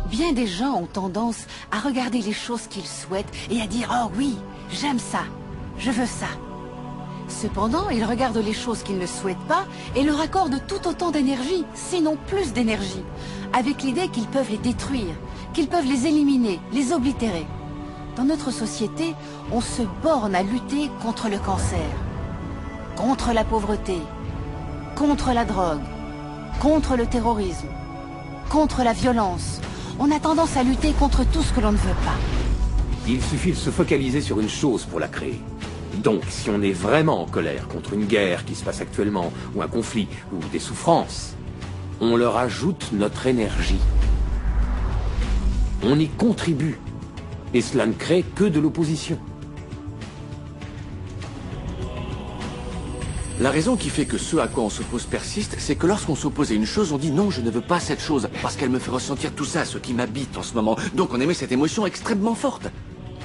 Bien des gens ont tendance à regarder les choses qu'ils souhaitent et à dire « Oh oui, j'aime ça, je veux ça ». Cependant, ils regardent les choses qu'ils ne souhaitent pas et leur accordent tout autant d'énergie, sinon plus d'énergie, avec l'idée qu'ils peuvent les détruire, qu'ils peuvent les éliminer, les oblitérer. Dans notre société, on se borne à lutter contre le cancer, contre la pauvreté, contre la drogue, contre le terrorisme, contre la violence. On a tendance à lutter contre tout ce que l'on ne veut pas. Il suffit de se focaliser sur une chose pour la créer. Donc, si on est vraiment en colère contre une guerre qui se passe actuellement, ou un conflit, ou des souffrances, on leur ajoute notre énergie. On y contribue. Et cela ne crée que de l'opposition. La raison qui fait que ce à quoi on s'oppose persiste, c'est que lorsqu'on s'oppose à une chose, on dit non, je ne veux pas cette chose, parce qu'elle me fait ressentir tout ça, ce qui m'habite en ce moment. Donc on émet cette émotion extrêmement forte.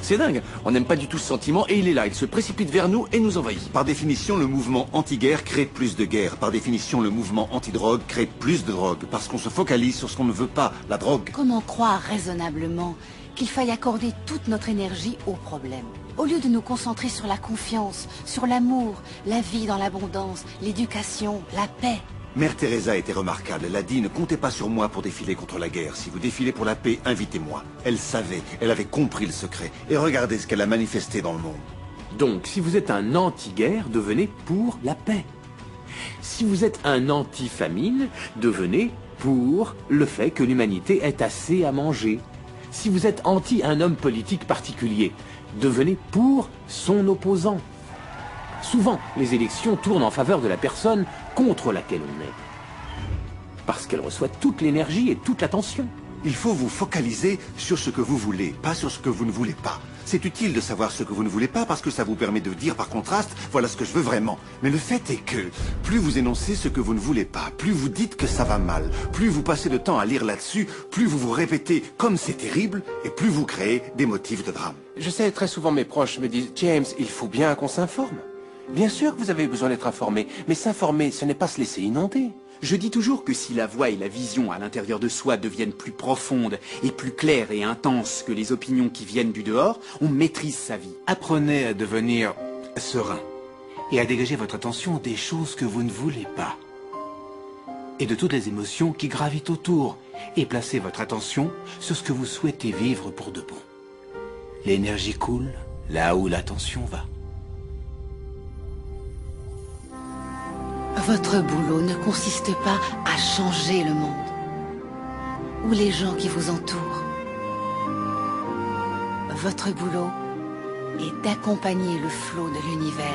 C'est dingue, on n'aime pas du tout ce sentiment et il est là, il se précipite vers nous et nous envahit. Par définition, le mouvement anti-guerre crée plus de guerre. Par définition, le mouvement anti-drogue crée plus de drogue, parce qu'on se focalise sur ce qu'on ne veut pas, la drogue. Comment croire raisonnablement qu'il faille accorder toute notre énergie au problème. Au lieu de nous concentrer sur la confiance, sur l'amour, la vie dans l'abondance, l'éducation, la paix. Mère Teresa était remarquable. Elle a dit, ne comptez pas sur moi pour défiler contre la guerre. Si vous défilez pour la paix, invitez-moi. Elle savait, elle avait compris le secret. Et regardez ce qu'elle a manifesté dans le monde. Donc, si vous êtes un anti-guerre, devenez pour la paix. Si vous êtes un anti-famine, devenez pour le fait que l'humanité ait assez à manger. Si vous êtes anti un homme politique particulier, devenez pour son opposant. Souvent, les élections tournent en faveur de la personne contre laquelle on est. Parce qu'elle reçoit toute l'énergie et toute l'attention. Il faut vous focaliser sur ce que vous voulez, pas sur ce que vous ne voulez pas. C'est utile de savoir ce que vous ne voulez pas parce que ça vous permet de dire par contraste, voilà ce que je veux vraiment. Mais le fait est que, plus vous énoncez ce que vous ne voulez pas, plus vous dites que ça va mal, plus vous passez de temps à lire là-dessus, plus vous vous répétez comme c'est terrible, et plus vous créez des motifs de drame. Je sais, très souvent mes proches me disent « James, il faut bien qu'on s'informe ». Bien sûr que vous avez besoin d'être informé, mais s'informer, ce n'est pas se laisser inonder. Je dis toujours que si la voix et la vision à l'intérieur de soi deviennent plus profondes et plus claires et intenses que les opinions qui viennent du dehors, on maîtrise sa vie. Apprenez à devenir serein et à dégager votre attention des choses que vous ne voulez pas et de toutes les émotions qui gravitent autour et placez votre attention sur ce que vous souhaitez vivre pour de bon. L'énergie coule là où l'attention va. Votre boulot ne consiste pas à changer le monde ou les gens qui vous entourent. Votre boulot est d'accompagner le flot de l'univers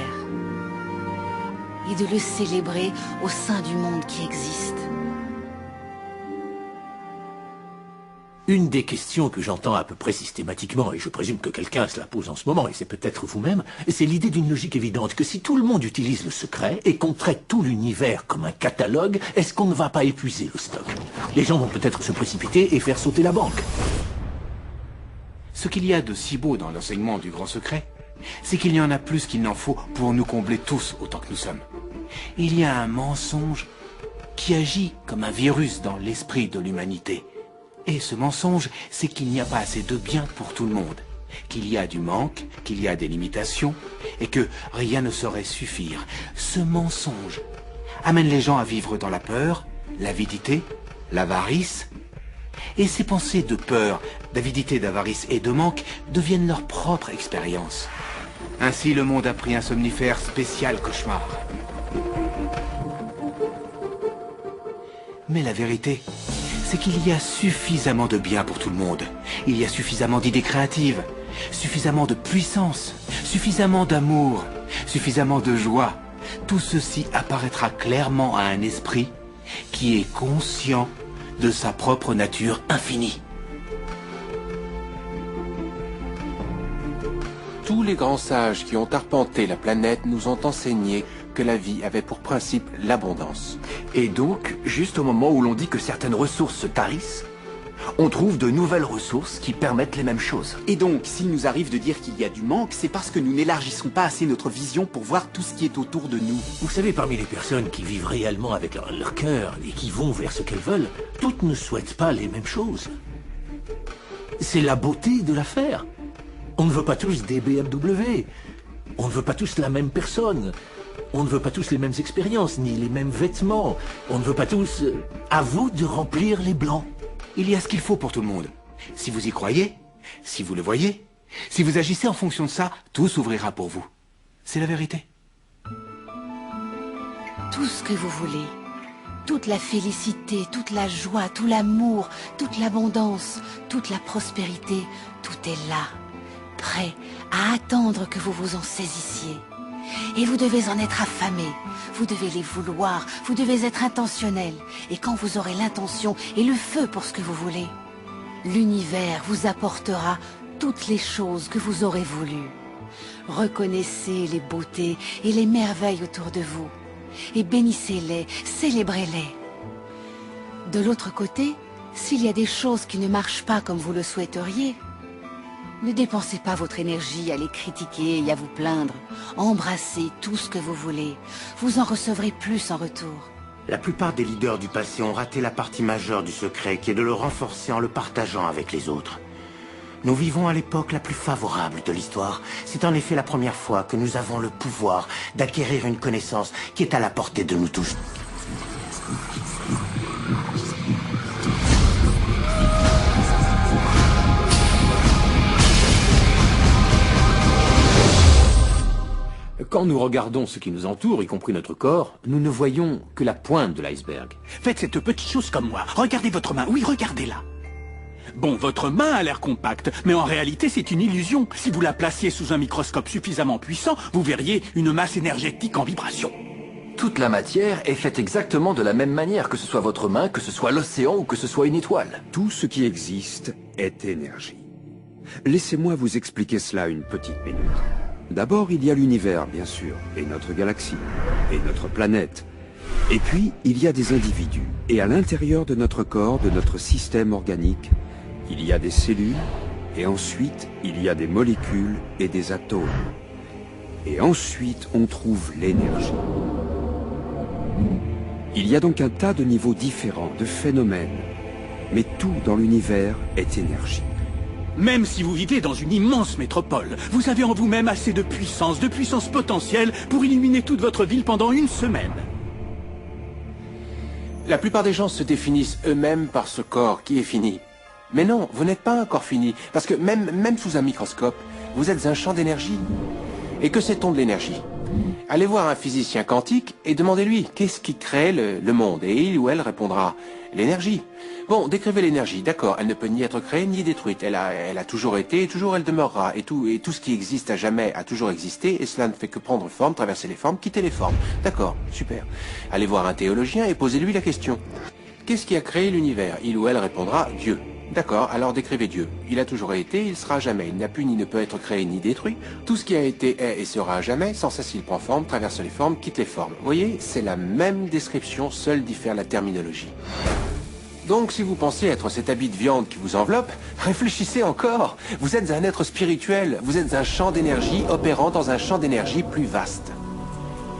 et de le célébrer au sein du monde qui existe. Une des questions que j'entends à peu près systématiquement, et je présume que quelqu'un se la pose en ce moment, et c'est peut-être vous-même, c'est l'idée d'une logique évidente, que si tout le monde utilise le secret, et qu'on traite tout l'univers comme un catalogue, est-ce qu'on ne va pas épuiser le stock? Les gens vont peut-être se précipiter et faire sauter la banque. Ce qu'il y a de si beau dans l'enseignement du grand secret, c'est qu'il y en a plus qu'il n'en faut pour nous combler tous autant que nous sommes. Il y a un mensonge qui agit comme un virus dans l'esprit de l'humanité. Et ce mensonge, c'est qu'il n'y a pas assez de bien pour tout le monde, qu'il y a du manque, qu'il y a des limitations, et que rien ne saurait suffire. Ce mensonge amène les gens à vivre dans la peur, l'avidité, l'avarice, et ces pensées de peur, d'avidité, d'avarice et de manque deviennent leur propre expérience. Ainsi, le monde a pris un somnifère spécial cauchemar. Mais la vérité, c'est qu'il y a suffisamment de bien pour tout le monde. Il y a suffisamment d'idées créatives, suffisamment de puissance, suffisamment d'amour, suffisamment de joie. Tout ceci apparaîtra clairement à un esprit qui est conscient de sa propre nature infinie. Tous les grands sages qui ont arpenté la planète nous ont enseigné que la vie avait pour principe l'abondance. Et donc, juste au moment où l'on dit que certaines ressources se tarissent, on trouve de nouvelles ressources qui permettent les mêmes choses. Et donc, s'il nous arrive de dire qu'il y a du manque, c'est parce que nous n'élargissons pas assez notre vision pour voir tout ce qui est autour de nous. Vous savez, parmi les personnes qui vivent réellement avec leur cœur et qui vont vers ce qu'elles veulent, toutes ne souhaitent pas les mêmes choses. C'est la beauté de l'affaire. On ne veut pas tous des BMW. On ne veut pas tous la même personne. On ne veut pas tous les mêmes expériences, ni les mêmes vêtements. On ne veut pas tous... À vous de remplir les blancs. Il y a ce qu'il faut pour tout le monde. Si vous y croyez, si vous le voyez, si vous agissez en fonction de ça, tout s'ouvrira pour vous. C'est la vérité. Tout ce que vous voulez, toute la félicité, toute la joie, tout l'amour, toute l'abondance, toute la prospérité, tout est là, prêt à attendre que vous vous en saisissiez. Et vous devez en être affamé, vous devez les vouloir, vous devez être intentionnel. Et quand vous aurez l'intention et le feu pour ce que vous voulez, l'univers vous apportera toutes les choses que vous aurez voulu. Reconnaissez les beautés et les merveilles autour de vous et bénissez-les, célébrez-les. De l'autre côté, s'il y a des choses qui ne marchent pas comme vous le souhaiteriez, ne dépensez pas votre énergie à les critiquer et à vous plaindre. Embrassez tout ce que vous voulez. Vous en recevrez plus en retour. La plupart des leaders du passé ont raté la partie majeure du secret, qui est de le renforcer en le partageant avec les autres. Nous vivons à l'époque la plus favorable de l'histoire. C'est en effet la première fois que nous avons le pouvoir d'acquérir une connaissance qui est à la portée de nous tous. Quand nous regardons ce qui nous entoure, y compris notre corps, nous ne voyons que la pointe de l'iceberg. Faites cette petite chose comme moi. Regardez votre main. Oui, regardez-la. Bon, votre main a l'air compacte, mais en réalité, c'est une illusion. Si vous la placiez sous un microscope suffisamment puissant, vous verriez une masse énergétique en vibration. Toute la matière est faite exactement de la même manière, que ce soit votre main, que ce soit l'océan ou que ce soit une étoile. Tout ce qui existe est énergie. Laissez-moi vous expliquer cela une petite minute. D'abord, il y a l'univers, bien sûr, et notre galaxie, et notre planète. Et puis, il y a des individus. Et à l'intérieur de notre corps, de notre système organique, il y a des cellules, et ensuite, il y a des molécules et des atomes. Et ensuite, on trouve l'énergie. Il y a donc un tas de niveaux différents, de phénomènes. Mais tout dans l'univers est énergie. Même si vous vivez dans une immense métropole, vous avez en vous-même assez de puissance potentielle pour illuminer toute votre ville pendant une semaine. La plupart des gens se définissent eux-mêmes par ce corps qui est fini. Mais non, vous n'êtes pas un corps fini, parce que même sous un microscope, vous êtes un champ d'énergie. Et que sait-on de l'énergie? Allez voir un physicien quantique et demandez-lui qu'est-ce qui crée le monde. Et il ou elle répondra l'énergie. Bon, décrivez l'énergie, d'accord, elle ne peut ni être créée ni détruite. Elle a toujours été et toujours elle demeurera. Et tout ce qui existe à jamais a toujours existé et cela ne fait que prendre forme, traverser les formes, quitter les formes. D'accord, super. Allez voir un théologien et posez-lui la question. Qu'est-ce qui a créé l'univers? Il ou elle répondra Dieu. D'accord, alors décrivez Dieu. Il a toujours été, il sera à jamais. Il n'a pu ni ne peut être créé ni détruit. Tout ce qui a été est et sera à jamais. Sans cesse, il prend forme, traverse les formes, quitte les formes. Vous voyez, c'est la même description, seule diffère la terminologie. Donc, si vous pensez être cet habit de viande qui vous enveloppe, réfléchissez encore. Vous êtes un être spirituel. Vous êtes un champ d'énergie opérant dans un champ d'énergie plus vaste.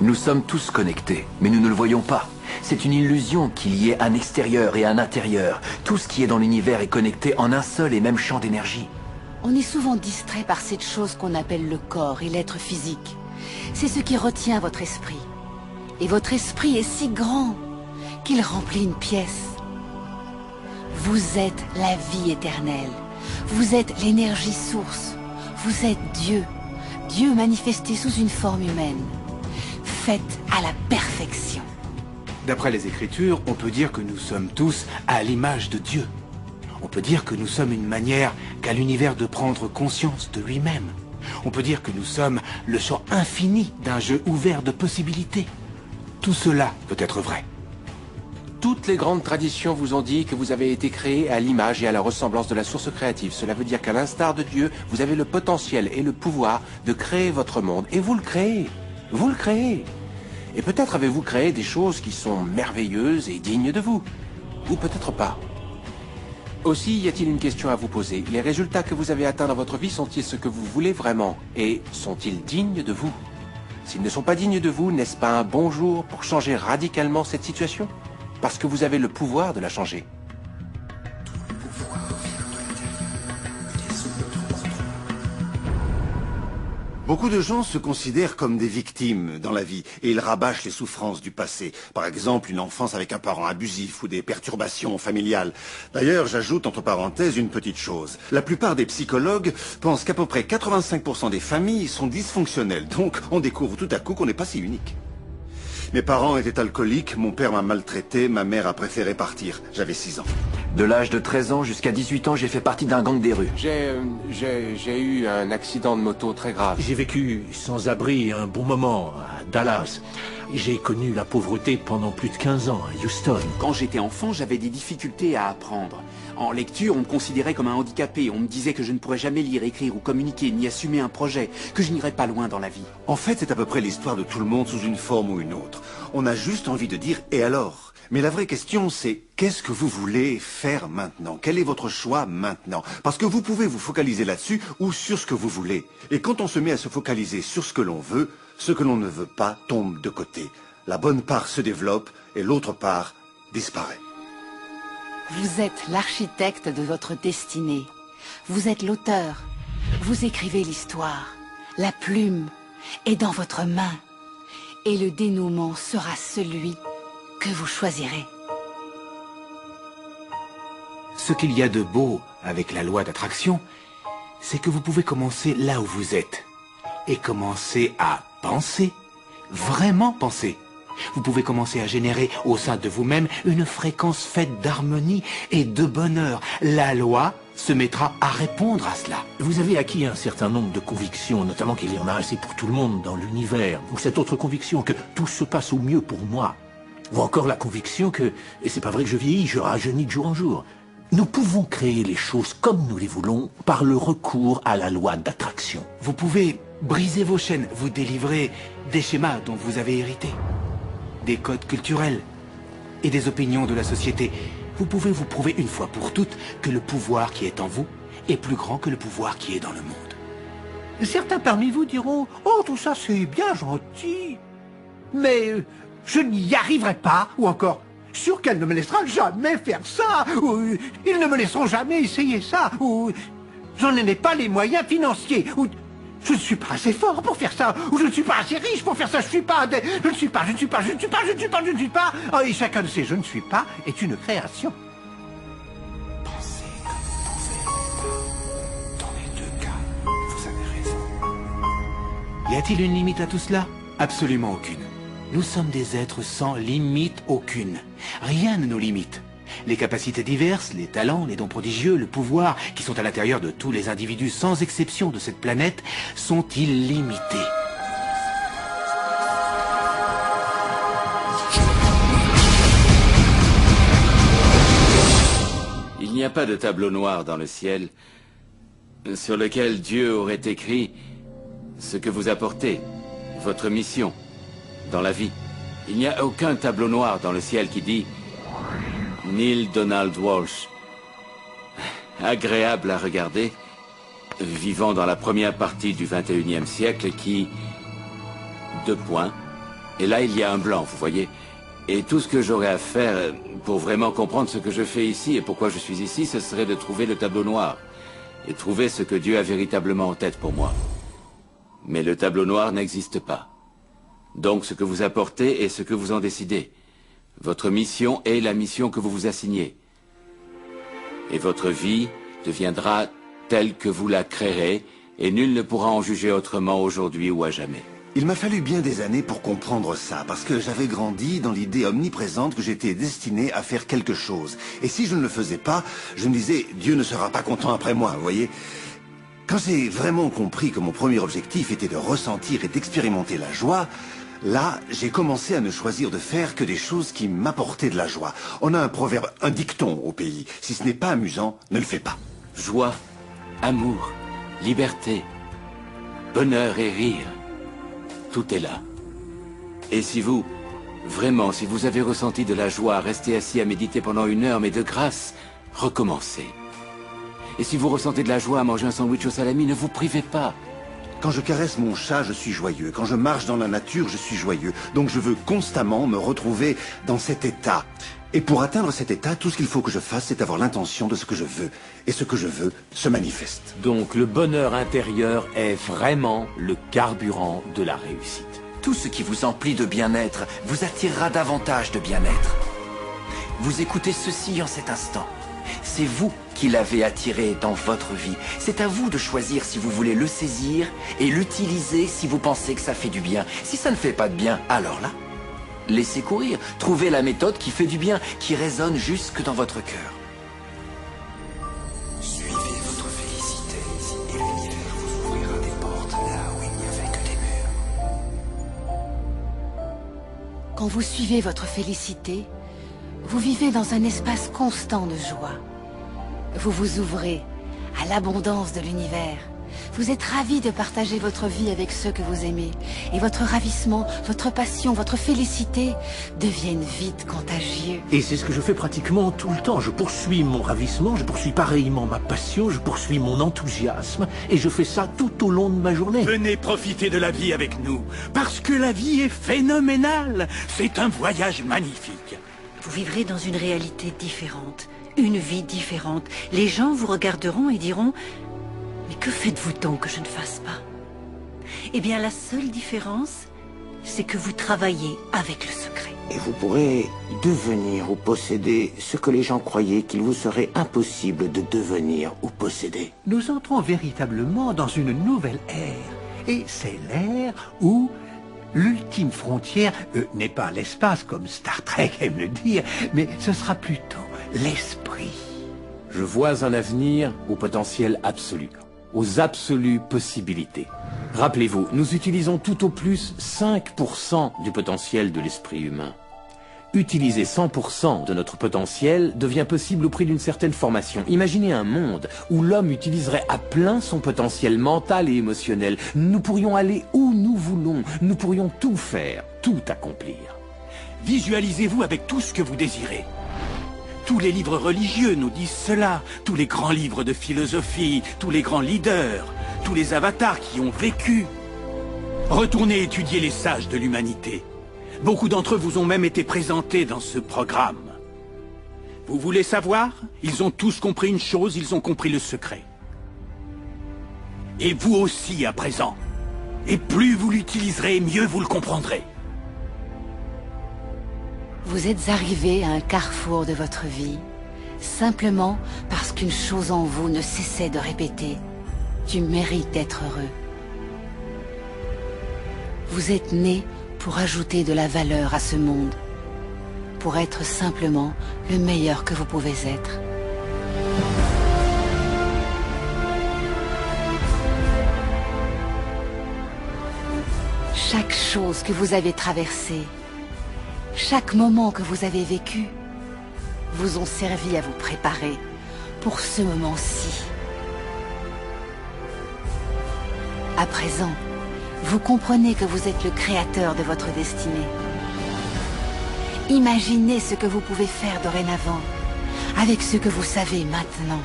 Nous sommes tous connectés, mais nous ne le voyons pas. C'est une illusion qu'il y ait un extérieur et un intérieur. Tout ce qui est dans l'univers est connecté en un seul et même champ d'énergie. On est souvent distrait par cette chose qu'on appelle le corps et l'être physique. C'est ce qui retient votre esprit. Et votre esprit est si grand qu'il remplit une pièce. Vous êtes la vie éternelle. Vous êtes l'énergie source. Vous êtes Dieu. Dieu manifesté sous une forme humaine. Faite à la perfection. D'après les Écritures, on peut dire que nous sommes tous à l'image de Dieu. On peut dire que nous sommes une manière qu'a l'univers de prendre conscience de lui-même. On peut dire que nous sommes le champ infini d'un jeu ouvert de possibilités. Tout cela peut être vrai. Toutes les grandes traditions vous ont dit que vous avez été créé à l'image et à la ressemblance de la source créative. Cela veut dire qu'à l'instar de Dieu, vous avez le potentiel et le pouvoir de créer votre monde. Et vous le créez. Vous le créez. Et peut-être avez-vous créé des choses qui sont merveilleuses et dignes de vous. Ou peut-être pas. Aussi, y a-t-il une question à vous poser? Les résultats que vous avez atteints dans votre vie sont-ils ce que vous voulez vraiment? Et sont-ils dignes de vous? S'ils ne sont pas dignes de vous, n'est-ce pas un bon jour pour changer radicalement cette situation? Parce que vous avez le pouvoir de la changer. Beaucoup de gens se considèrent comme des victimes dans la vie et ils rabâchent les souffrances du passé. Par exemple, une enfance avec un parent abusif ou des perturbations familiales. D'ailleurs, j'ajoute entre parenthèses une petite chose. La plupart des psychologues pensent qu'à peu près 85% des familles sont dysfonctionnelles. Donc, on découvre tout à coup qu'on n'est pas si unique. Mes parents étaient alcooliques, mon père m'a maltraité, ma mère a préféré partir. J'avais 6 ans. De l'âge de 13 ans jusqu'à 18 ans, j'ai fait partie d'un gang des rues. J'ai eu un accident de moto très grave. J'ai vécu sans abri un bon moment à Dallas. J'ai connu la pauvreté pendant plus de 15 ans à Houston. Quand j'étais enfant, j'avais des difficultés à apprendre. En lecture, on me considérait comme un handicapé. On me disait que je ne pourrais jamais lire, écrire ou communiquer, ni assumer un projet, que je n'irais pas loin dans la vie. En fait, c'est à peu près l'histoire de tout le monde sous une forme ou une autre. On a juste envie de dire « et alors ?» Mais la vraie question, c'est qu'est-ce que vous voulez faire maintenant? Quel est votre choix maintenant? Parce que vous pouvez vous focaliser là-dessus ou sur ce que vous voulez. Et quand on se met à se focaliser sur ce que l'on veut, ce que l'on ne veut pas tombe de côté. La bonne part se développe et l'autre part disparaît. Vous êtes l'architecte de votre destinée. Vous êtes l'auteur. Vous écrivez l'histoire. La plume est dans votre main. Et le dénouement sera celui que vous choisirez. Ce qu'il y a de beau avec la loi d'attraction, c'est que vous pouvez commencer là où vous êtes. Et commencer à penser. Vraiment penser. Vous pouvez commencer à générer au sein de vous-même une fréquence faite d'harmonie et de bonheur. La loi se mettra à répondre à cela. Vous avez acquis un certain nombre de convictions, notamment qu'il y en a assez pour tout le monde dans l'univers. Ou cette autre conviction que tout se passe au mieux pour moi. Ou encore la conviction que, et c'est pas vrai que je vieillis, je rajeunis de jour en jour. Nous pouvons créer les choses comme nous les voulons par le recours à la loi d'attraction. Vous pouvez briser vos chaînes, vous délivrer des schémas dont vous avez hérité, des codes culturels et des opinions de la société. Vous pouvez vous prouver une fois pour toutes que le pouvoir qui est en vous est plus grand que le pouvoir qui est dans le monde. Certains parmi vous diront « Oh, tout ça c'est bien gentil, mais je n'y arriverai pas » ou encore « Sûr qu'elle ne me laissera jamais faire ça » ou « Ils ne me laisseront jamais essayer ça » ou « J'en ai pas les moyens financiers » ou « Je ne suis pas assez fort pour faire ça » ou « Je ne suis pas assez riche pour faire ça, je ne suis pas... » Oh, et chacun de ces « je ne suis pas » est une création. Pensez comme vous pouvez. Dans les deux cas, vous avez raison. Y a-t-il une limite à tout cela? Absolument aucune. Nous sommes des êtres sans limite aucune. Rien ne nous limite. Les capacités diverses, les talents, les dons prodigieux, le pouvoir, qui sont à l'intérieur de tous les individus sans exception de cette planète, sont illimités. Il n'y a pas de tableau noir dans le ciel sur lequel Dieu aurait écrit ce que vous apportez, votre mission dans la vie. Il n'y a aucun tableau noir dans le ciel qui dit Neil Donald Walsh, agréable à regarder, vivant dans la première partie du 21e siècle qui... 2 points. Et là, il y a un blanc, vous voyez. Et tout ce que j'aurais à faire pour vraiment comprendre ce que je fais ici et pourquoi je suis ici, ce serait de trouver le tableau noir et trouver ce que Dieu a véritablement en tête pour moi. Mais le tableau noir n'existe pas. Donc ce que vous apportez est ce que vous en décidez. Votre mission est la mission que vous vous assignez. Et votre vie deviendra telle que vous la créerez, et nul ne pourra en juger autrement aujourd'hui ou à jamais. Il m'a fallu bien des années pour comprendre ça, parce que j'avais grandi dans l'idée omniprésente que j'étais destiné à faire quelque chose. Et si je ne le faisais pas, je me disais, Dieu ne sera pas content après moi, vous voyez. Quand j'ai vraiment compris que mon premier objectif était de ressentir et d'expérimenter la joie, là, j'ai commencé à ne choisir de faire que des choses qui m'apportaient de la joie. On a un proverbe, un dicton au pays. Si ce n'est pas amusant, ne le fais pas. Joie, amour, liberté, bonheur et rire. Tout est là. Et si vous, vraiment, si vous avez ressenti de la joie, restez assis à méditer pendant 1 heure, mais de grâce, recommencez. Et si vous ressentez de la joie à manger un sandwich au salami, ne vous privez pas. Quand je caresse mon chat, je suis joyeux. Quand je marche dans la nature, je suis joyeux. Donc je veux constamment me retrouver dans cet état. Et pour atteindre cet état, tout ce qu'il faut que je fasse, c'est avoir l'intention de ce que je veux. Et ce que je veux se manifeste. Donc le bonheur intérieur est vraiment le carburant de la réussite. Tout ce qui vous emplit de bien-être vous attirera davantage de bien-être. Vous écoutez ceci en cet instant. C'est vous qui l'avez attiré dans votre vie. C'est à vous de choisir si vous voulez le saisir et l'utiliser si vous pensez que ça fait du bien. Si ça ne fait pas de bien, alors là, laissez courir. Trouvez la méthode qui fait du bien, qui résonne jusque dans votre cœur. Suivez votre félicité et l'univers vous ouvrira des portes là où il n'y avait que des murs. Quand vous suivez votre félicité, vous vivez dans un espace constant de joie. Vous vous ouvrez à l'abondance de l'univers. Vous êtes ravi de partager votre vie avec ceux que vous aimez. Et votre ravissement, votre passion, votre félicité deviennent vite contagieux. Et c'est ce que je fais pratiquement tout le temps. Je poursuis mon ravissement, je poursuis pareillement ma passion, je poursuis mon enthousiasme. Et je fais ça tout au long de ma journée. Venez profiter de la vie avec nous, parce que la vie est phénoménale. C'est un voyage magnifique. Vous vivrez dans une réalité différente, une vie différente. Les gens vous regarderont et diront « Mais que faites-vous donc que je ne fasse pas ?» Eh bien, la seule différence, c'est que vous travaillez avec le secret. Et vous pourrez devenir ou posséder ce que les gens croyaient qu'il vous serait impossible de devenir ou posséder. Nous entrons véritablement dans une nouvelle ère. Et c'est l'ère où l'ultime frontière n'est pas l'espace comme Star Trek aime le dire, mais ce sera plutôt l'esprit. Je vois un avenir au potentiel absolu, aux absolues possibilités. Rappelez-vous, nous utilisons tout au plus 5% du potentiel de l'esprit humain. Utiliser 100% de notre potentiel devient possible au prix d'une certaine formation. Imaginez un monde où l'homme utiliserait à plein son potentiel mental et émotionnel. Nous pourrions aller où nous voulons, nous pourrions tout faire, tout accomplir. Visualisez-vous avec tout ce que vous désirez. Tous les livres religieux nous disent cela, tous les grands livres de philosophie, tous les grands leaders, tous les avatars qui ont vécu. Retournez étudier les sages de l'humanité. Beaucoup d'entre eux vous ont même été présentés dans ce programme. Vous voulez savoir? Ils ont tous compris une chose, ils ont compris le secret. Et vous aussi à présent. Et plus vous l'utiliserez, mieux vous le comprendrez. Vous êtes arrivé à un carrefour de votre vie, simplement parce qu'une chose en vous ne cessait de répéter « Tu mérites d'être heureux ». Vous êtes né pour ajouter de la valeur à ce monde, pour être simplement le meilleur que vous pouvez être. Chaque chose que vous avez traversée, chaque moment que vous avez vécu, vous ont servi à vous préparer pour ce moment-ci. À présent, vous comprenez que vous êtes le créateur de votre destinée. Imaginez ce que vous pouvez faire dorénavant, avec ce que vous savez maintenant.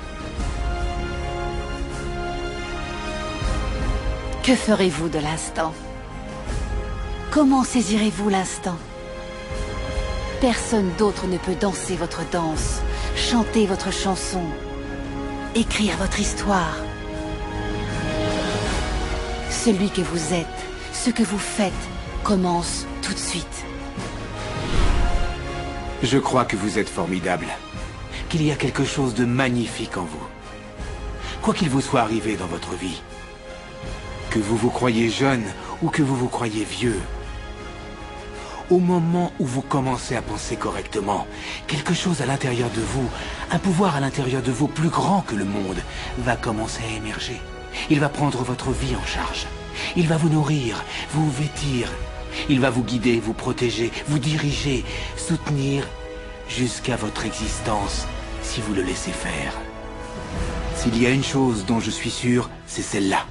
Que ferez-vous de l'instant? Comment saisirez-vous l'instant? Personne d'autre ne peut danser votre danse, chanter votre chanson, écrire votre histoire. Celui que vous êtes, ce que vous faites, commence tout de suite. Je crois que vous êtes formidable, qu'il y a quelque chose de magnifique en vous. Quoi qu'il vous soit arrivé dans votre vie, que vous vous croyez jeune ou que vous vous croyez vieux, au moment où vous commencez à penser correctement, quelque chose à l'intérieur de vous, un pouvoir à l'intérieur de vous plus grand que le monde, va commencer à émerger. Il va prendre votre vie en charge. Il va vous nourrir, vous vêtir. Il va vous guider, vous protéger, vous diriger, soutenir jusqu'à votre existence, si vous le laissez faire. S'il y a une chose dont je suis sûr, c'est celle-là.